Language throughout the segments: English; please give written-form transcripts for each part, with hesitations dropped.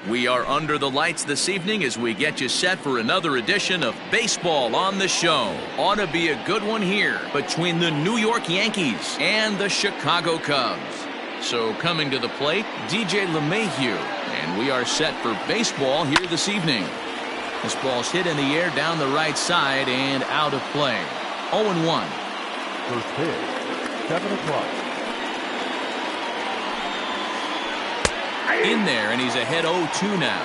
We are under the lights this evening as we get you set for another edition of Baseball on the Show. Ought to be a good one here between the New York Yankees and the Chicago Cubs. So coming to the plate, DJ LeMahieu, and we are set for baseball here this evening. This ball's hit in the air down the right side and out of play. 0-1. First pitch, 7 o'clock. In there, and he's ahead 0-2 now.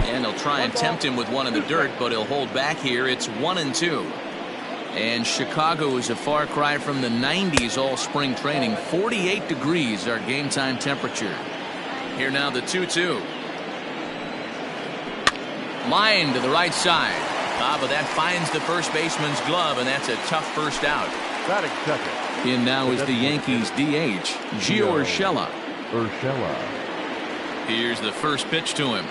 And they'll try and tempt him with one in the dirt, but he'll hold back here. It's 1-2. And Chicago is a far cry from the 90s all spring training. 48 degrees our game time temperature. Here now the 2-2. Line to the right side. But that finds the first baseman's glove, and that's a tough first out. Batting second. In now is the Yankees DH, Gio Urshela. Here's the first pitch to him.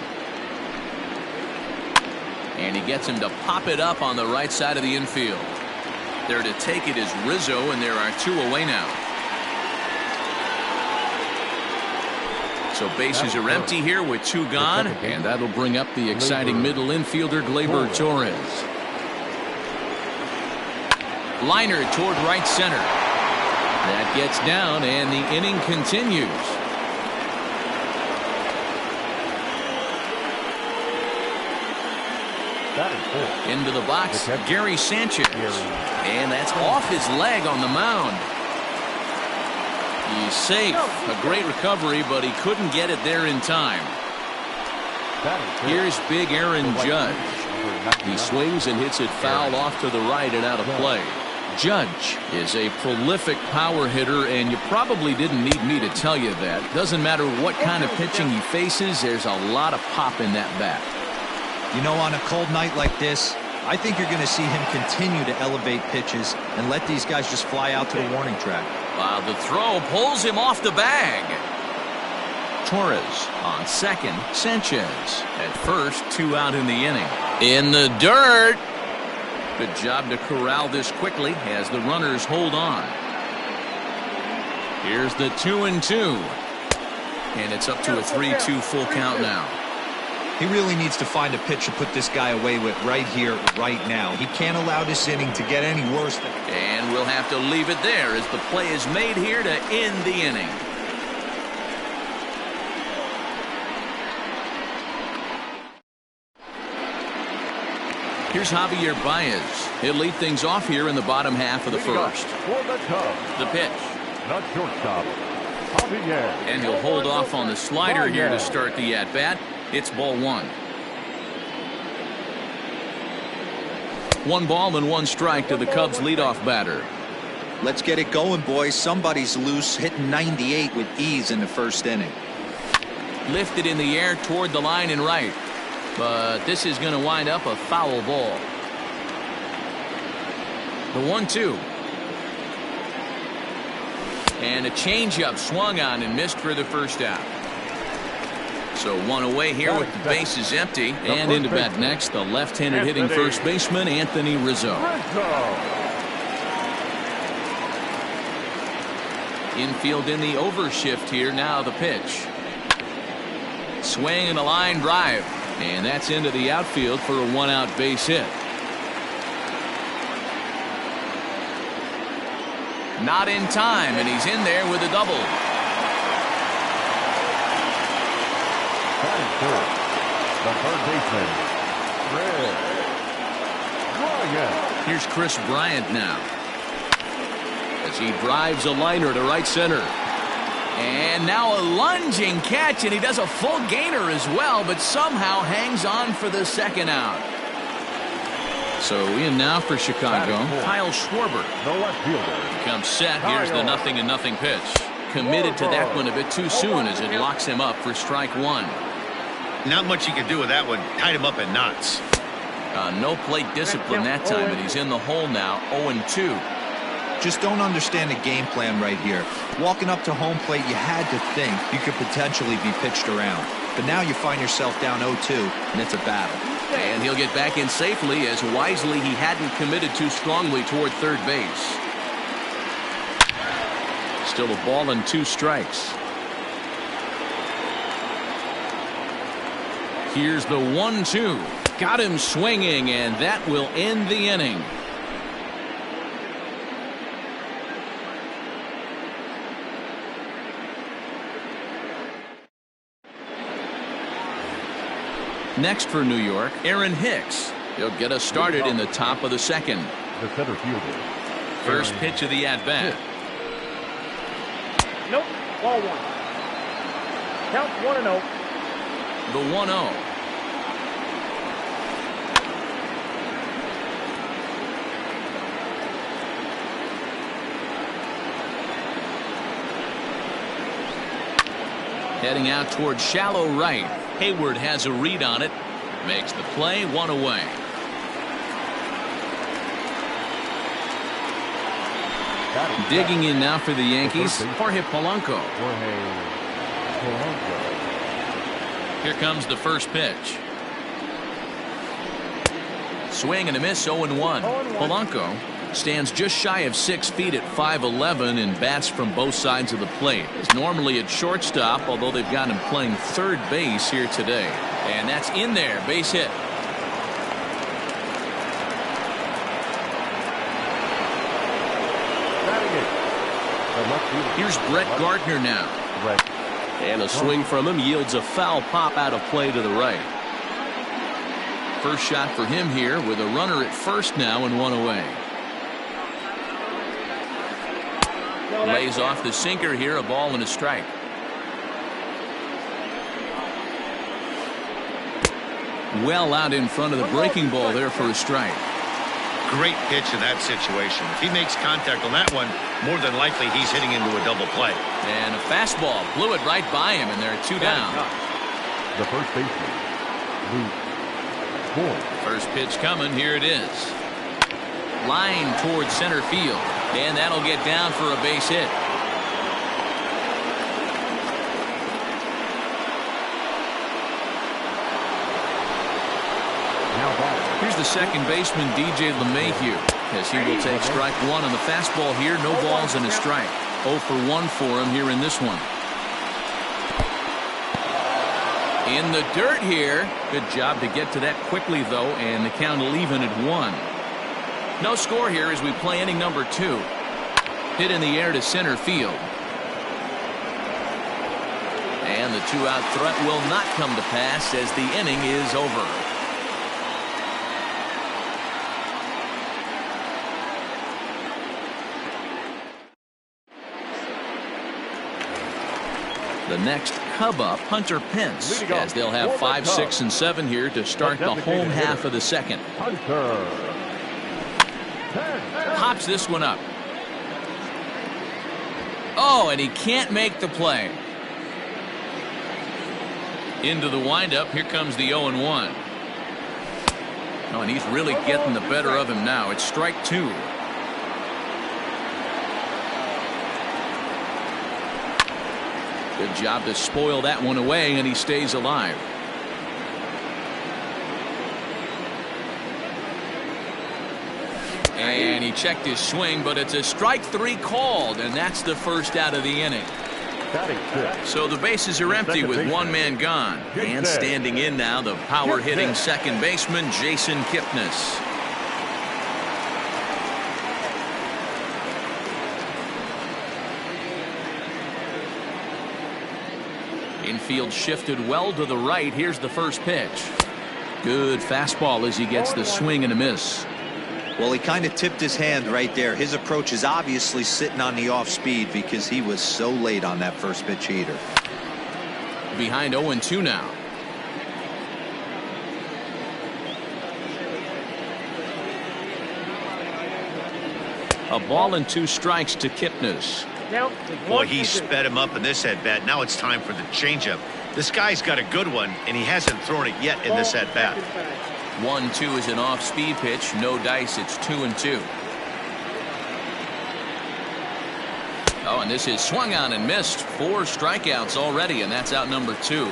And he gets him to pop it up on the right side of the infield. There to take it is Rizzo, and there are 2 away now. So bases are empty here with 2 gone, and that'll bring up the exciting middle infielder Gleyber Torres. Liner toward right center. That gets down, and the inning continues. Into the box, Gary Sanchez. And that's off his leg on the mound. He's safe. A great recovery, but he couldn't get it there in time. Here's big Aaron Judge. He swings and hits it foul off to the right and out of play. Judge is a prolific power hitter, and you probably didn't need me to tell you that. Doesn't matter what kind of pitching he faces, there's a lot of pop in that bat. You know, on a cold night like this, I think you're going to see him continue to elevate pitches and let these guys just fly out to the warning track. While the throw pulls him off the bag. Torres on second, Sanchez at first, 2 out in the inning. In the dirt. Good job to corral this quickly as the runners hold on. Here's the 2-2. And it's up to a 3-2 full count now. He really needs to find a pitch to put this guy away with right here, right now. He can't allow this inning to get any worse. And we'll have to leave it there as the play is made here to end the inning. Here's Javier Baez. He'll lead things off here in the bottom half of the first. The pitch. Not shortstop. And he'll hold off on the slider here to start the at-bat. It's ball 1. 1 ball and 1 strike to the Cubs leadoff batter. Let's get it going, boys. Somebody's loose, hitting 98 with ease in the first inning. Lifted in the air toward the line and right. But this is going to wind up a foul ball. The 1-2. And a changeup swung on and missed for the first out. So 1 away here with the bases empty. And into bat next, the left-handed hitting first baseman, Anthony Rizzo. Infield in the overshift here. Now the pitch. Swing and a line drive. And that's into the outfield for a 1-out base hit. Not in time, and he's in there with a double. The third baseman, Bryant. Here's Chris Bryant now. As he drives a liner to right center. And now a lunging catch, and he does a full gainer as well, but somehow hangs on for the second out. So in now for Chicago, Kyle Schwarber. The left fielder. Comes set. Here's the 0-0 pitch. Committed to that one a bit too soon as it locks him up for strike 1. Not much you can do with that one. Tied him up in knots. No plate discipline that time, and he's in the hole now, 0-2. Just don't understand the game plan right here. Walking up to home plate, you had to think you could potentially be pitched around. But now you find yourself down 0-2, and it's a battle. And he'll get back in safely as wisely he hadn't committed too strongly toward third base. Still a ball and 2 strikes. Here's the 1-2. Got him swinging, and that will end the inning. Next for New York, Aaron Hicks. He'll get us started in the top of the second. The center fielder. First pitch of the at-bat. Nope. Ball 1. Count 1-0. The 1-0. Heading out towards shallow right. Hayward has a read on it. Makes the play, 1 away. Digging in now for the Yankees, Jorge Polanco. Here comes the first pitch. Swing and a miss, 0-1. Polanco stands just shy of 6 feet at 5'11" and bats from both sides of the plate. He's normally at shortstop, although they've got him playing third base here today. And that's in there, base hit. Here's Brett Gardner now. And a swing from him yields a foul pop out of play to the right. First shot for him here with a runner at first now and 1 away. Lays off the sinker here, a ball and a strike. Well out in front of the breaking ball there for a strike. Great pitch in that situation. If he makes contact on that one, more than likely he's hitting into a double play. And a fastball blew it right by him, and there are 2 down. The first baseman, Luke Ford. First pitch coming. Here it is. Line towards center field, and that'll get down for a base hit. Here's the second baseman, DJ LeMahieu, as he will take strike 1 on the fastball here. No balls and a strike. 0 for 1 for him here in this one. In the dirt here. Good job to get to that quickly, though, and the count will even at 1. No score here as we play inning number 2. Hit in the air to center field. And the 2-out threat will not come to pass as the inning is over. The next Cub up, Hunter Pence, as they'll have 5, 6, and 7 here to start the home half of the second. Pops this one up. Oh, and he can't make the play. Into the windup. Here comes the 0-1. Oh, and he's really getting the better of him now. It's strike 2. Good job to spoil that one away, and he stays alive. And he checked his swing, but it's a strike 3 called, and that's the first out of the inning. So the bases are empty with 1 man gone. And standing in now, the power-hitting second baseman, Jason Kipnis. Infield shifted well to the right. Here's the first pitch. Good fastball as he gets the swing and a miss. Well, he kind of tipped his hand right there. His approach is obviously sitting on the off speed because he was so late on that first pitch heater. Behind 0-2 now. A ball and 2 strikes to Kipnis. Boy, he sped him up in this at-bat. Now it's time for the changeup. This guy's got a good one, and he hasn't thrown it yet in this at-bat. 1-2 is an off-speed pitch. No dice. It's 2-2. Oh, and this is swung on and missed. 4 strikeouts already, and that's out number 2.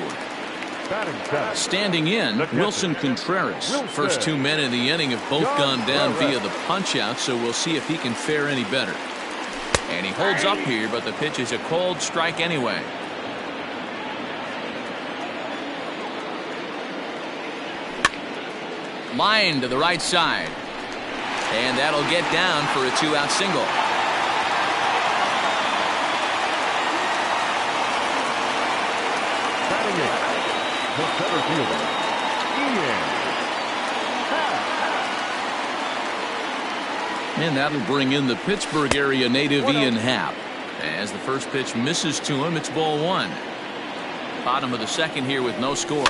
Standing in, Wilson Contreras. First 2 men in the inning have both gone down via the punch-out, so we'll see if he can fare any better. And he holds up here, but the pitch is a cold strike anyway. Line to the right side. And that'll get down for a 2-out single. Batting in, the center fielder, And that'll bring in the Pittsburgh area native Ian Happ. As the first pitch misses to him, it's ball 1. Bottom of the second here with no score.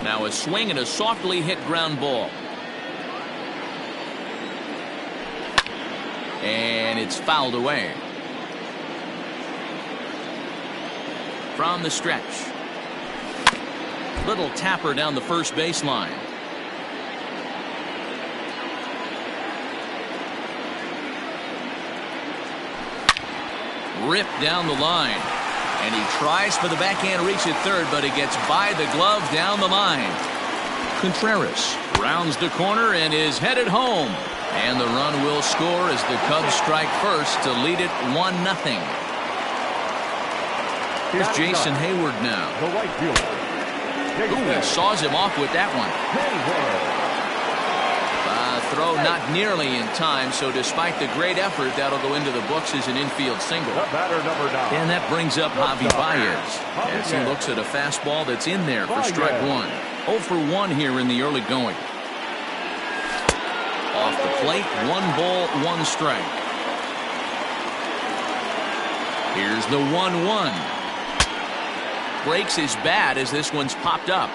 Now a swing and a softly hit ground ball. And it's fouled away. From the stretch. Little tapper down the first baseline. Ripped down the line. And he tries for the backhand reach at third, but it gets by the glove down the line. Contreras rounds the corner and is headed home. And the run will score as the Cubs strike first to lead it 1-0. Here's Jason Hayward now. the right fielder. Ooh, he saws him off with that one. Throw not nearly in time, so despite the great effort, that'll go into the books as an infield single. The batter, number 9. And that brings up Javi Baez as he looks at a fastball that's in there for strike 1. 0 for 1 here in the early going. Off the plate, 1 ball, 1 strike. Here's the 1-1. Breaks his bat as this one's popped up.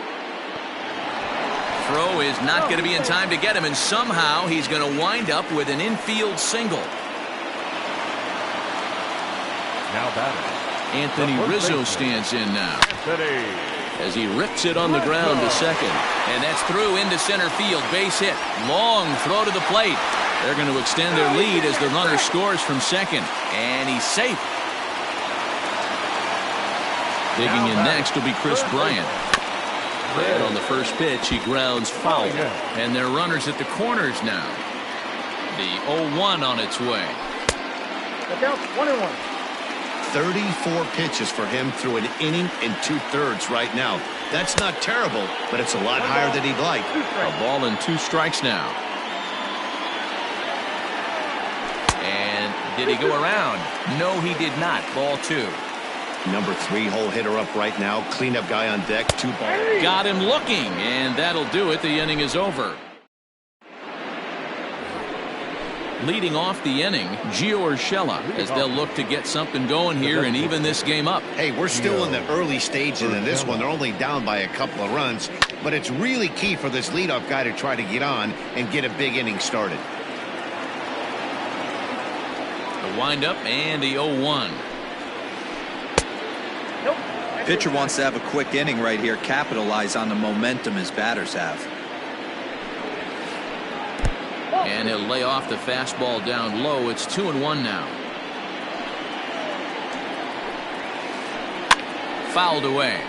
Throw is not going to be in time to get him, and somehow he's going to wind up with an infield single. Now batting. Anthony Rizzo stands in now as he rips it on the ground to second. And that's through into center field. Base hit. Long throw to the plate. They're going to extend their lead as the runner scores from second. And he's safe. Digging in next will be Chris Bryant. And on the first pitch, he grounds foul. And they're runners at the corners now. The 0-1 on its way. The count's 1-1. 34 pitches for him through an inning and 2/3 right now. That's not terrible, but it's a lot higher than he'd like. A ball and 2 strikes now. And did he go around? No, he did not. Ball 2. Number 3 hole hitter up right now. Cleanup guy on deck. 2 balls. Got him looking, and that'll do it. The inning is over. Leading off the inning, Gio Urshela, as they'll look to get something going here and even this game up. Hey, we're still in the early stages in this one. They're only down by a couple of runs, but it's really key for this leadoff guy to try to get on and get a big inning started. The windup and the 0-1. Pitcher wants to have a quick inning right here, capitalize on the momentum his batters have. And he'll lay off the fastball down low. It's 2-1 now. Fouled away.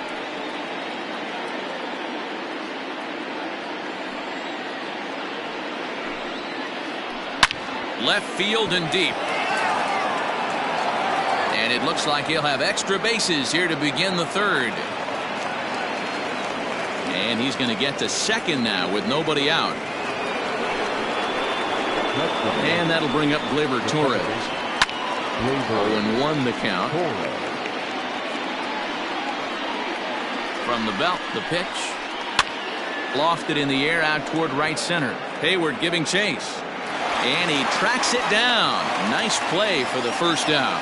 Left field and deep. And it looks like he'll have extra bases here to begin the third. And he's going to get to second now with nobody out. And that'll bring up Gleyber Torres. 0-1 the count. From the belt, the pitch. Lofted in the air out toward right center. Hayward giving chase. And he tracks it down. Nice play for the first out.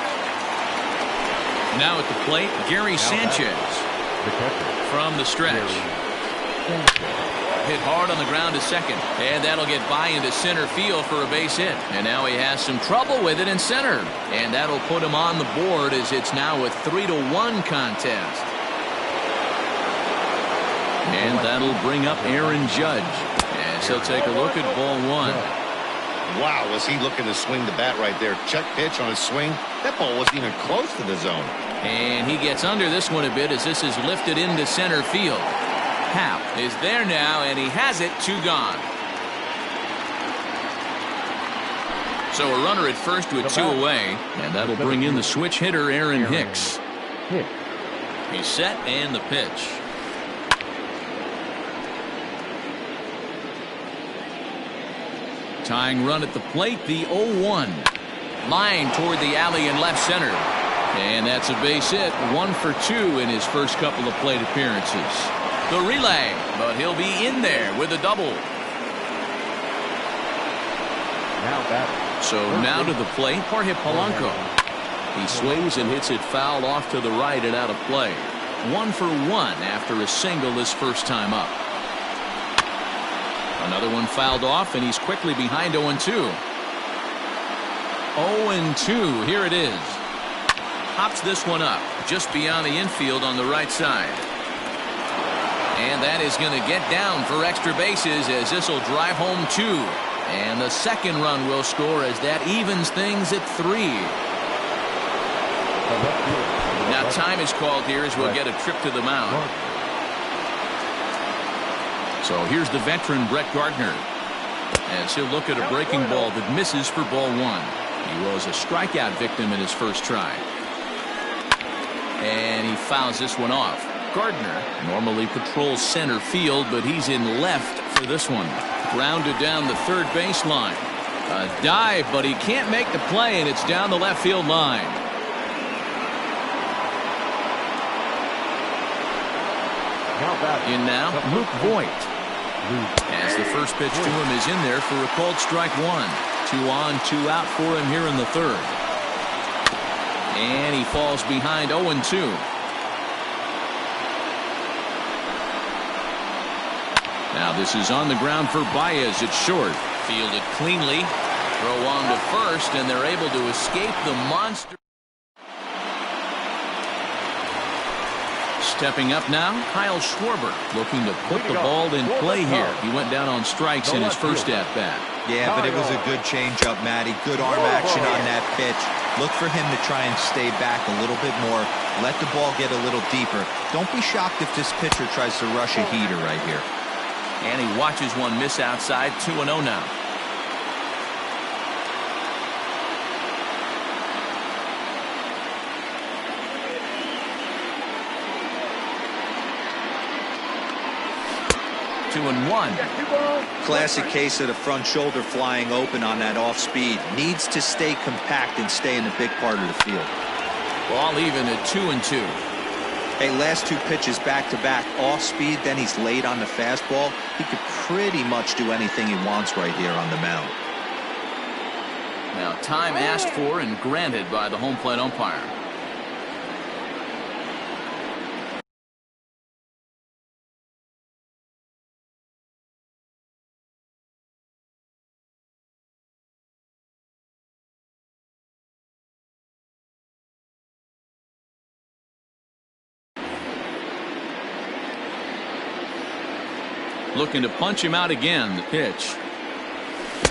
Now at the plate, Gary Sanchez. From the stretch. Hit hard on the ground to second, and that'll get by into center field for a base hit. And now he has some trouble with it in center, and that'll put him on the board as it's now a 3-1 contest. And that'll bring up Aaron Judge as he'll take a look at ball 1. Wow, was he looking to swing the bat right there? Check pitch on his swing. That ball wasn't even close to the zone. And he gets under this one a bit as this is lifted into center field. Happ is there now, and he has it. 2 gone. So a runner at first with 2 away, and that'll bring in the switch hitter, Aaron Hicks. He's set and the pitch. Tying run at the plate, the 0-1. Line toward the alley in left center. And that's a base hit, 1 for 2 in his first couple of plate appearances. The relay, but he'll be in there with a double. Now batting. So now to the plate, Jorge Polanco. He swings and hits it foul off to the right and out of play. 1 for 1 after a single his first time up. Another one fouled off, and he's quickly behind 0-2. 0-2, here it is. Hops this one up just beyond the infield on the right side. And that is going to get down for extra bases as this will drive home 2. And the second run will score as that evens things at 3. Now time is called here as we'll get a trip to the mound. So here's the veteran Brett Gardner as he'll look at a breaking ball that misses for ball 1. He was a strikeout victim in his first try. And he fouls this one off. Gardner normally patrols center field, but he's in left for this one. Grounded down the third baseline. A dive, but he can't make the play, and it's down the left field line. In now, Luke Voigt. As the first pitch to him is in there for a called strike 1. 2 on, 2 out for him here in the third. And he falls behind 0-2. Now this is on the ground for Baez at short. Fielded cleanly. Throw on to first, and they're able to escape the monster. Stepping up now, Kyle Schwarber looking to put the ball in play here. He went down on strikes in his first at-bat. Yeah, but it was a good changeup, Matty. Good arm action on that pitch. Look for him to try and stay back a little bit more. Let the ball get a little deeper. Don't be shocked if this pitcher tries to rush a heater right here. And he watches one miss outside. 2-0 now. Two and one. Classic case of the front shoulder flying open on that off speed. Needs to stay compact and stay in the big part of the field. Ball even at 2-2. Hey, last 2 pitches back-to-back off speed, then he's late on the fastball. He could pretty much do anything he wants right here on the mound. Now time asked for and granted by the home plate umpire. Looking to punch him out again. The pitch.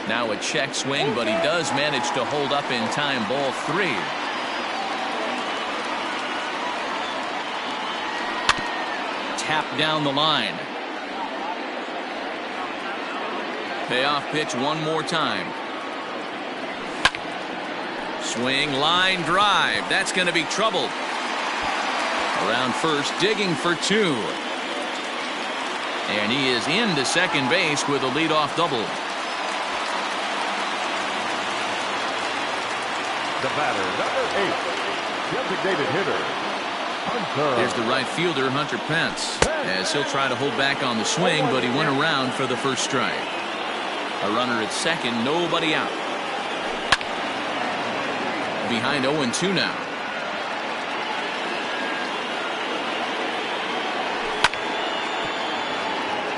Now a check swing, but he does manage to hold up in time. Ball 3. Tap down the line. Payoff pitch one more time. Swing, line drive. That's going to be trouble. Around first, digging for 2. And he is into second base with a leadoff double. The batter, number 8, designated hitter, Hunter. Here's the right fielder, Hunter Pence, as he'll try to hold back on the swing, but he went around for the first strike. A runner at second, nobody out. Behind 0-2 now.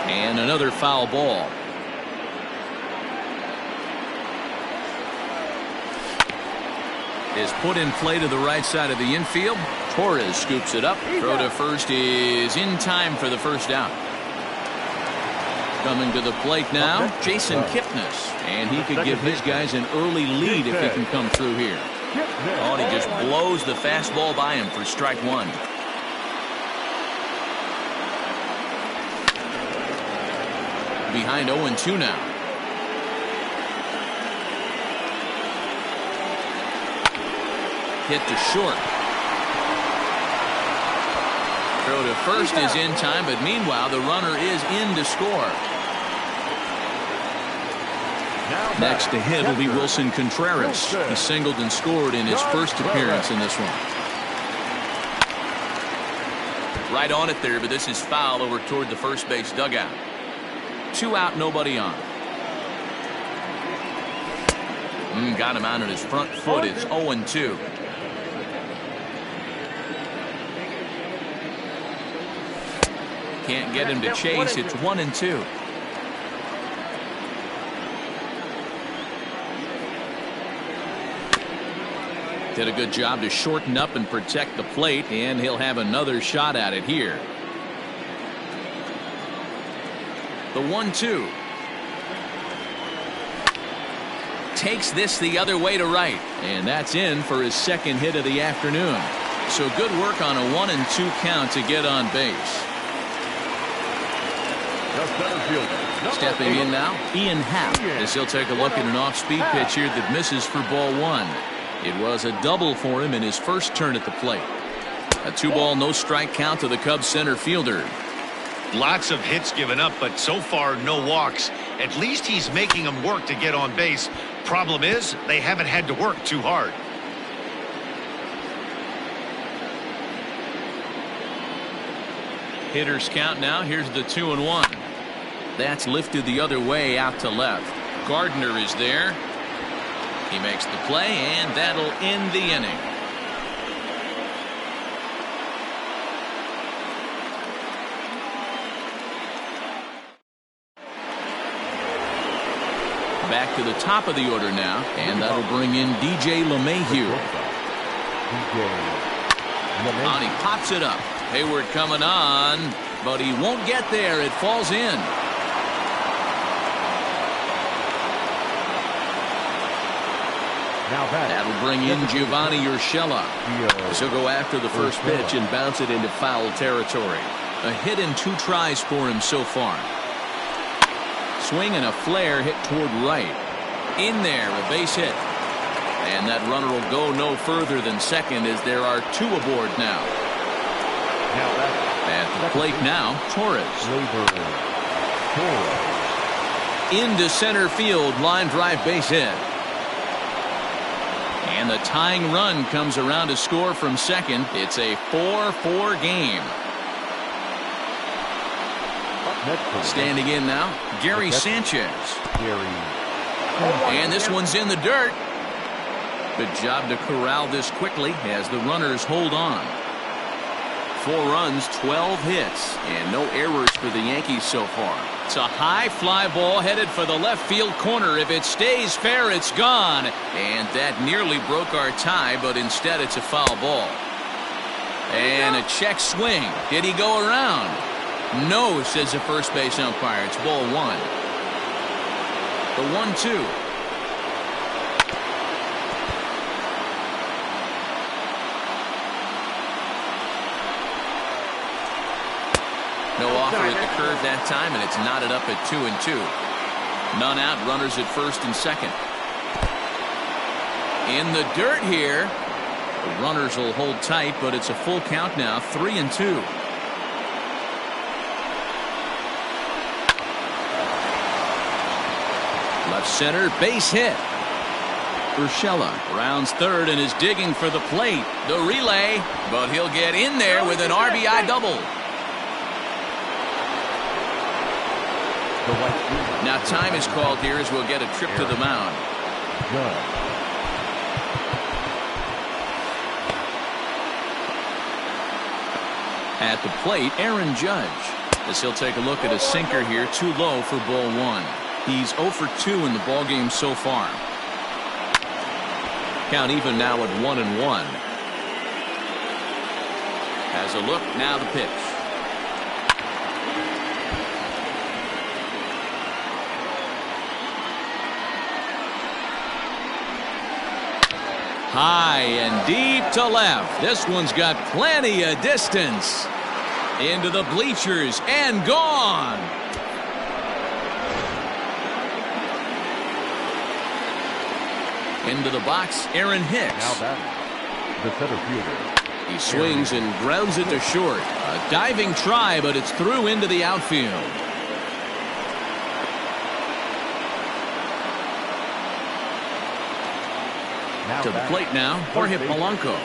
And another foul ball. Is put in play to the right side of the infield. Torres scoops it up. Throw to first is in time for the first out. Coming to the plate now, Jason Kipnis. And he could give his guys an early lead if he can come through here. Oh, and he just blows the fastball by him for strike 1. Behind 0-2 now. hit to short. Throw to first is in time, but meanwhile the runner is in to score. Next to hit will be Wilson Contreras. He singled and scored in his first appearance in this one. Right on it there, but this is foul over toward the first base dugout. 2 out, nobody on. Got him out on his front foot. It's 0-2. Can't get him to chase. It's 1-2. Did a good job to shorten up and protect the plate, and he'll have another shot at it here. The 1-2. Takes this the other way to right, and that's in for his second hit of the afternoon. So good work on a 1-2 count to get on base. Stepping in now, Ian Happ, as he'll take a look at an off-speed pitch here that misses for ball 1. It was a double for him in his first turn at the plate. A 2-ball, no strike count to the Cubs center fielder. Lots of hits given up, but so far no walks. At least he's making them work to get on base. Problem is, they haven't had to work too hard. Hitters count now. Here's the 2-1. That's lifted the other way out to left. Gardner is there. He makes the play, and that'll end the inning. Back to the top of the order now, and that'll bring in DJ LeMahieu. On, he pops it up. Hayward coming on, but he won't get there. It falls in. That'll bring in Giovanni Urshela. He'll go after the first pitch and bounce it into foul territory. A hit in 2 tries for him so far. Swing and a flare hit toward right. In there, a base hit. And that runner will go no further than second as there are 2 aboard now. At the plate now, Torres. Into center field, line drive base hit. And the tying run comes around to score from second. It's a 4-4 game. Standing in now, Gary Sanchez. And this one's in the dirt. Good job to corral this quickly as the runners hold on. 4 runs, 12 hits, and no errors for the Yankees so far. It's a high fly ball headed for the left field corner. If it stays fair, it's gone. And that nearly broke our tie, but instead it's a foul ball. And a check swing. Did he go around? No, says the first base umpire. It's ball 1. The 1-2. No offer at the curve that time, and it's knotted up at 2-2. None out, runners at first and second. In the dirt here. The runners will hold tight, but it's a full count now, 3-2. Left center, base hit. Urshela rounds third and is digging for the plate. The relay, but he'll get in there with an RBI double. Now time is called here as we'll get a trip to the mound. At the plate, Aaron Judge, as he'll take a look at a sinker here, too low for ball 1. He's 0 for 2 in the ballgame so far. Count even now at 1-1. Has a look, now the pitch. High and deep to left. This one's got plenty of distance. Into the bleachers and gone. Into the box, Aaron Hicks. The center fielder. He swings and grounds it to short. A diving try, but it's through into the outfield. To the plate now, Jorge Polanco.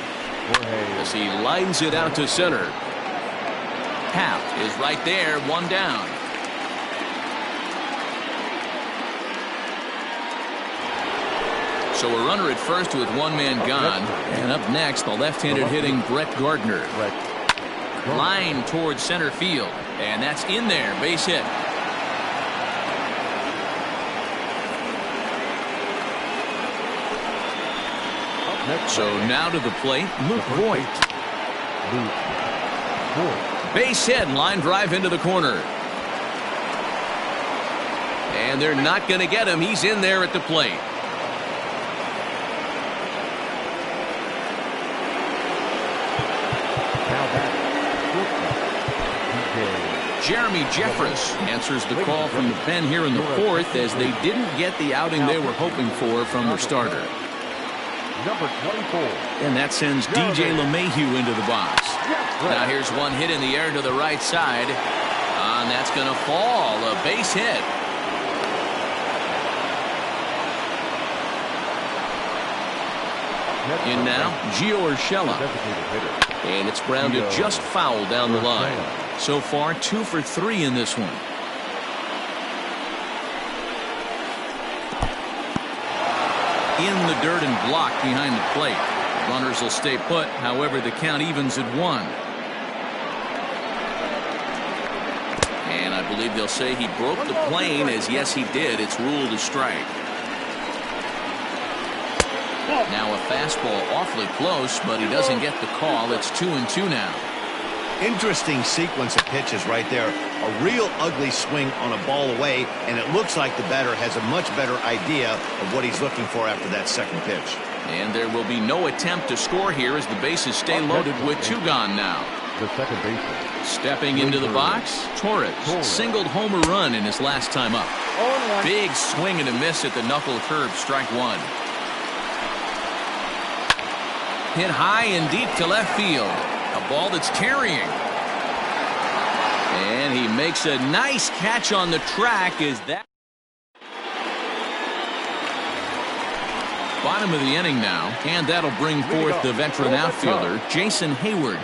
As he lines it out to center. Happ is right there, one down. So a runner at first with one man gone. And up next, the left-handed hitting Brett Gardner. Line towards center field. And that's in there, base hit. So now to the plate, Luke Voigt. Base hit, line drive into the corner. And they're not going to get him. He's in there at the plate. Jeremy Jeffress answers the call from the pen here in the fourth as they didn't get the outing they were hoping for from their starter. Number 24. And that sends DJ LeMahieu into the box. Now here's one hit in the air to the right side. And that's going to fall. A base hit. In now, Gio Urshela. And it's grounded just foul down the line. So far, 2 for 3 in this one. In the dirt and blocked behind the plate. Runners will stay put. However, the count evens at 1. And I believe they'll say he broke the plane, as yes he did. It's ruled a strike. Now a fastball awfully close, but he doesn't get the call. It's 2-2 now. Interesting sequence of pitches right there. A real ugly swing on a ball away, and it looks like the batter has a much better idea of what he's looking for after that second pitch. And there will be no attempt to score here as the bases stay loaded with 2 gone now. The second baseman. Stepping into the box, Torres singled home a run in his last time up. Big swing and a miss at the knuckle curve, strike 1. Hit high and deep to left field. A ball that's carrying. And he makes a nice catch on the track. Is that bottom of the inning now, and that'll bring forth the veteran outfielder Jason Hayward.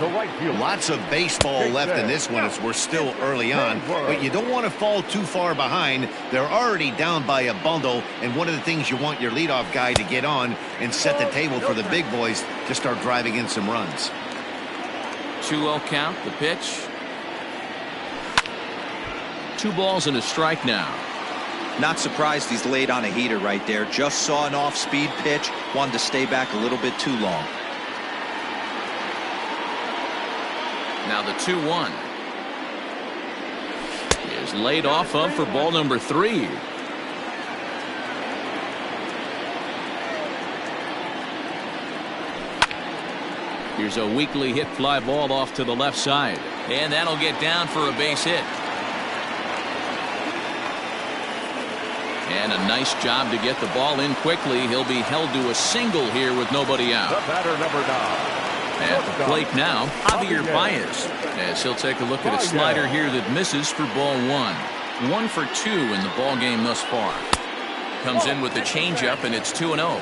Lots of baseball left in this one as we're still early on, but you don't want to fall too far behind. They're already down by a bundle, and one of the things you want your leadoff guy to get on and set the table for the big boys to start driving in some runs. 2-0 count, the pitch. 2 balls and a strike now. Not surprised he's laid on a heater right there. Just saw an off-speed pitch. Wanted to stay back a little bit too long. Now the 2-1 is laid off of for ball number 3. Here's a weakly hit fly ball off to the left side. And that'll get down for a base hit. And a nice job to get the ball in quickly. He'll be held to a single here with nobody out. The batter, number 9. At the plate now, Javier Baez. As he'll take a look at a slider here that misses for ball 1. 1 for 2 in the ball game thus far. Comes in with the changeup, and it's 2-0.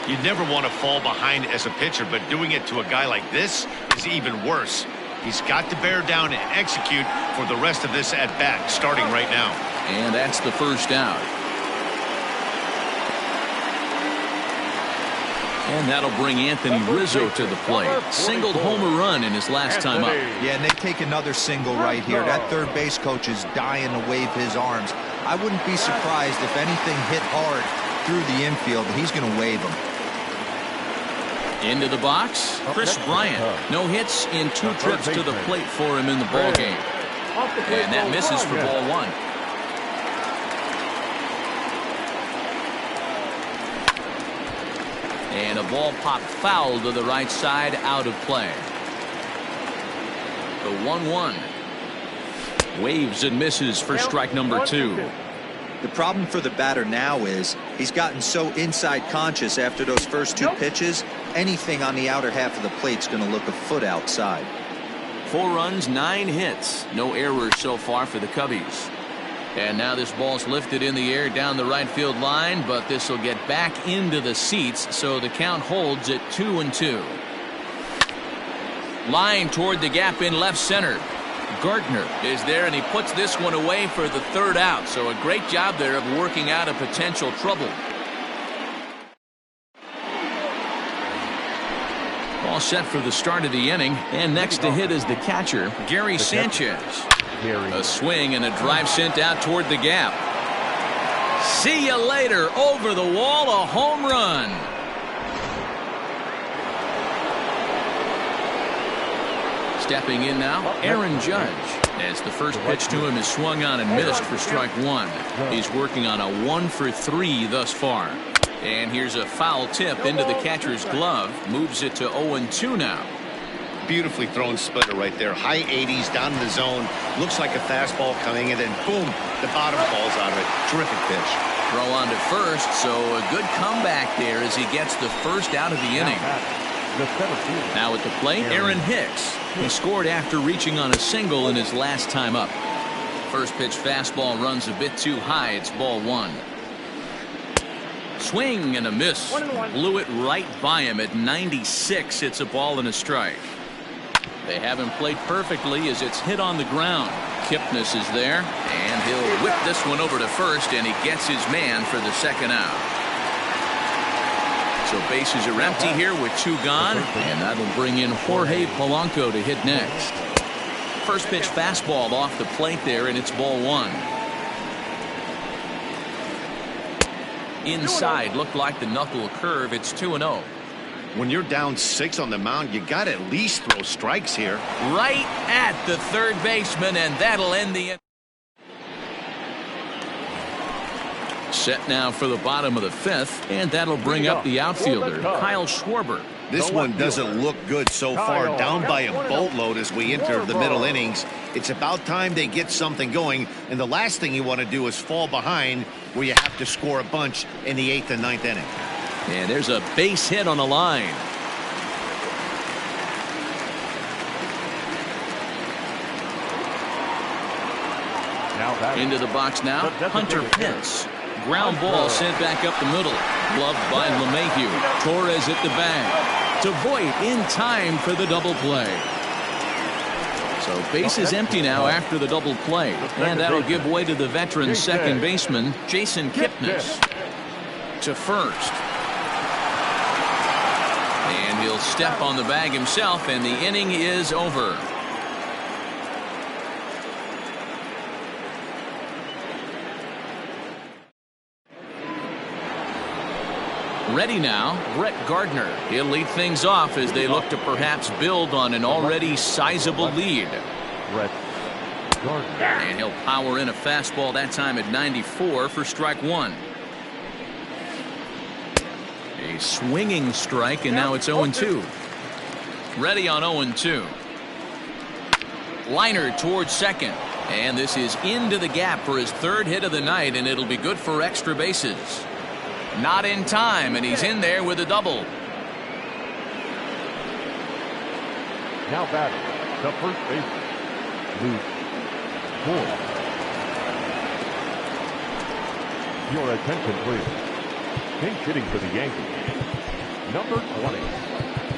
You never want to fall behind as a pitcher, but doing it to a guy like this is even worse. He's got to bear down and execute for the rest of this at-bat, starting right now. And that's the first out. And that'll bring Anthony Rizzo to the plate. Singled home a run in his last time up. Yeah, and they take another single right here. That third base coach is dying to wave his arms. I wouldn't be surprised if anything hit hard through the infield. He's going to wave them. Into the box, Chris Bryant. No hits in 2 trips to the plate for him in the ball game. And that misses for ball 1. And a ball popped foul to the right side, out of play. The 1-1. Waves and misses for strike number 2. The problem for the batter now is he's gotten so inside conscious after those first two pitches, anything on the outer half of the plate's going to look a foot outside. 4 runs, 9 hits. No errors so far for the Cubbies. And now this ball's lifted in the air down the right field line, but this will get back into the seats, so the count holds at 2-2. Line toward the gap in left center. Gardner is there, and he puts this one away for the 3rd out. So a great job there of working out a potential trouble. All set for the start of the inning, and next to hit is the catcher, Gary Sanchez. A swing and a drive sent out toward the gap. See you later. Over the wall, a home run. Stepping in now, Aaron Judge. As the first pitch to him is swung on and missed for strike 1. He's working on a 1 for 3 thus far. And here's a foul tip into the catcher's glove. Moves it to 0-2 now. Beautifully thrown splitter right there. High 80s down in the zone. Looks like a fastball coming, and then boom, the bottom falls out of it. Terrific pitch. Throw on to first, so a good comeback there as he gets the first out of the inning. Now at the plate, Aaron Hicks. He scored after reaching on a single in his last time up. First pitch fastball runs a bit too high. It's ball 1. Swing and a miss. Blew it right by him at 96. It's a ball and a strike. They haven't played perfectly as it's hit on the ground. Kipnis is there, and he'll whip this one over to first, and he gets his man for the 2nd out. So bases are empty here with 2 gone, and that'll bring in Jorge Polanco to hit next. First pitch fastball off the plate there, and it's ball 1. Inside, looked like the knuckle curve. It's 2-0. When you're down 6 on the mound, you got to at least throw strikes here. Right at the 3rd baseman, and that'll end the inning. Set now for the bottom of the 5th, and that'll bring up the outfielder, Kyle Schwarber. This one doesn't look good so far. Down by a boatload as we enter the middle innings. It's about time they get something going, and the last thing you want to do is fall behind where you have to score a bunch in the 8th and 9th inning. And there's a base hit on the line. Into the box now, Hunter Pence. Ground ball sent back up the middle. Gloved by LeMahieu. Torres at the bag. To Voit in time for the double play. So base is empty now after the double play. And that'll give way to the veteran 2nd baseman, Jason Kipnis. To first. And he'll step on the bag himself, and the inning is over. Ready now, Brett Gardner. He'll lead things off as they look to perhaps build on an already sizable lead. Brett Gardner. And he'll power in a fastball that time at 94 for strike 1. A swinging strike, and now it's 0-2. Ready on 0-2. Liner towards second. And this is into the gap for his 3rd hit of the night, and it'll be good for extra bases. Not in time, and he's in there with a double. Now batting, the first baseman, Luke Ford. Your attention, please. Pinch hitting for the Yankees, number 20,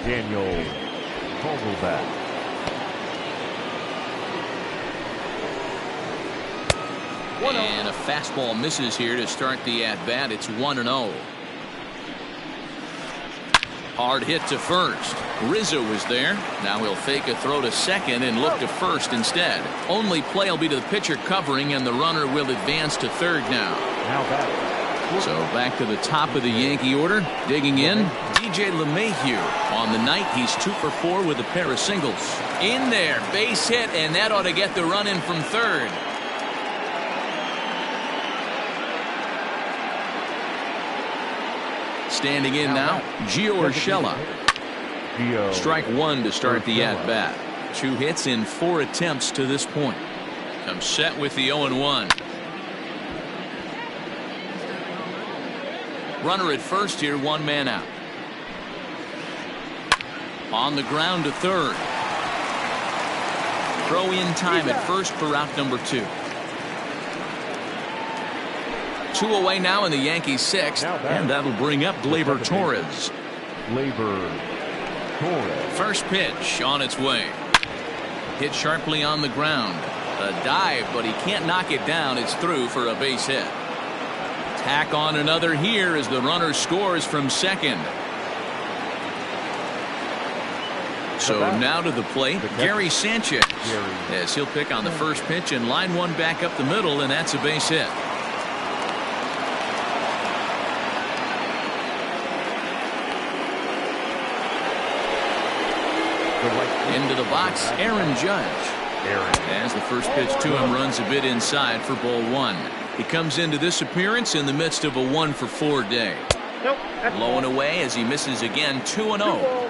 Daniel Vogelbach. And a fastball misses here to start the at-bat. It's 1-0. Hard hit to first. Rizzo is there. Now he'll fake a throw to second and look to first instead. Only play will be to the pitcher covering, and the runner will advance to 3rd now. So back to the top of the Yankee order. Digging in, DJ LeMahieu. On the night, he's 2 for 4 with a pair of singles. In there, base hit, and that ought to get the run in from 3rd. Standing in now, Gio Urshela. Strike 1 to start the at-bat. 2 hits in 4 attempts to this point. Comes set with the 0-1. Runner at first here, one man out. On the ground to third. Throw in time at first for route number 2. 2 away now in the Yankees 6th, and that'll bring up Gleyber Torres. Gleyber Torres. First pitch on its way. Hit sharply on the ground. A dive, but he can't knock it down. It's through for a base hit. Tack on another here as the runner scores from second. So now to the plate, Gary Sanchez, as he'll pick on the first pitch and line one back up the middle, and that's a base hit. Into the box, Aaron Judge. As the first pitch to him runs a bit inside for ball 1. He comes into this appearance in the midst of a 1-for-4 day. Low and away as he misses again, 2-0.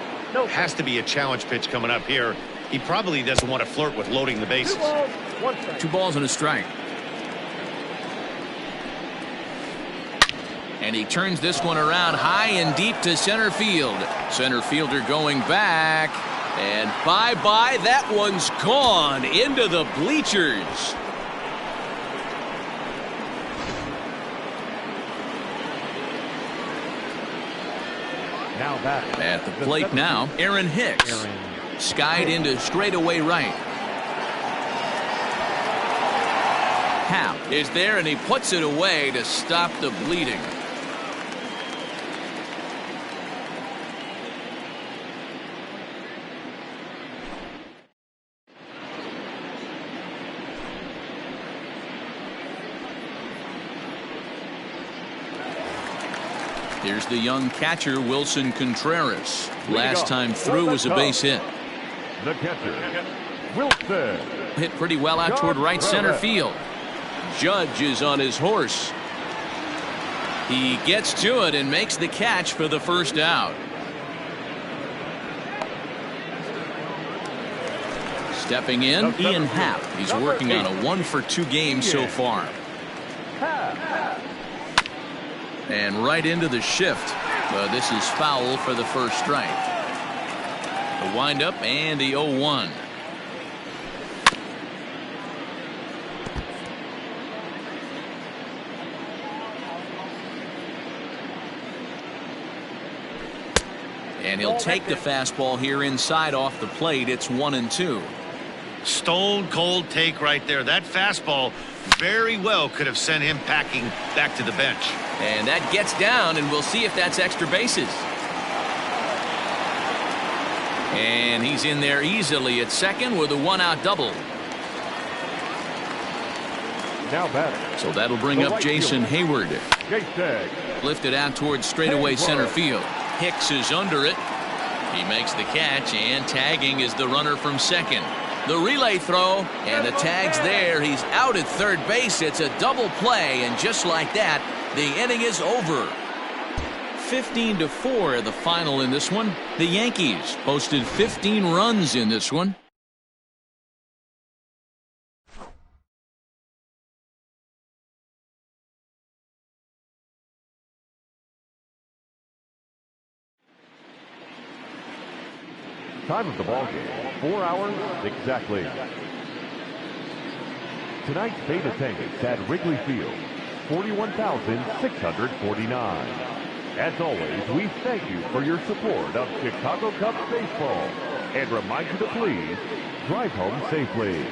Has to be a challenge pitch coming up here. He probably doesn't want to flirt with loading the bases. 2 balls and a strike. And he turns this one around high and deep to center field. Center fielder going back. And bye-bye, that one's gone into the bleachers. Now back at the plate now, Aaron Hicks. Skied into straightaway right. Happ is there, and he puts it away to stop the bleeding. Here's the young catcher, Wilson Contreras. Last time through was a base hit. The catcher, Wilson. Hit pretty well out toward right center field. Judge is on his horse. He gets to it and makes the catch for the first out. Stepping in, Ian Happ. He's working on a 1-for-2 game so far. And right into the shift. This is foul for the first strike. The windup and the 0-1. And he'll take the fastball here inside off the plate. It's 1-2. Stone cold take right there. That fastball very well could have sent him packing back to the bench. And that gets down, and we'll see if that's extra bases. And he's in there easily at second with a 1-out double. Now batting. So that'll bring up Jason Hayward. Lifted out towards straightaway center field. Hicks is under it. He makes the catch, and tagging is the runner from second. The relay throw, and the tag's there. He's out at third base. It's a double play, and just like that, the inning is over. 15-4 the final in this one. The Yankees posted 15 runs in this one. Time of the ball game, 4 hours exactly. Tonight's paid attendance at Wrigley Field, 41,649. As always, we thank you for your support of Chicago Cubs baseball and remind you to please drive home safely.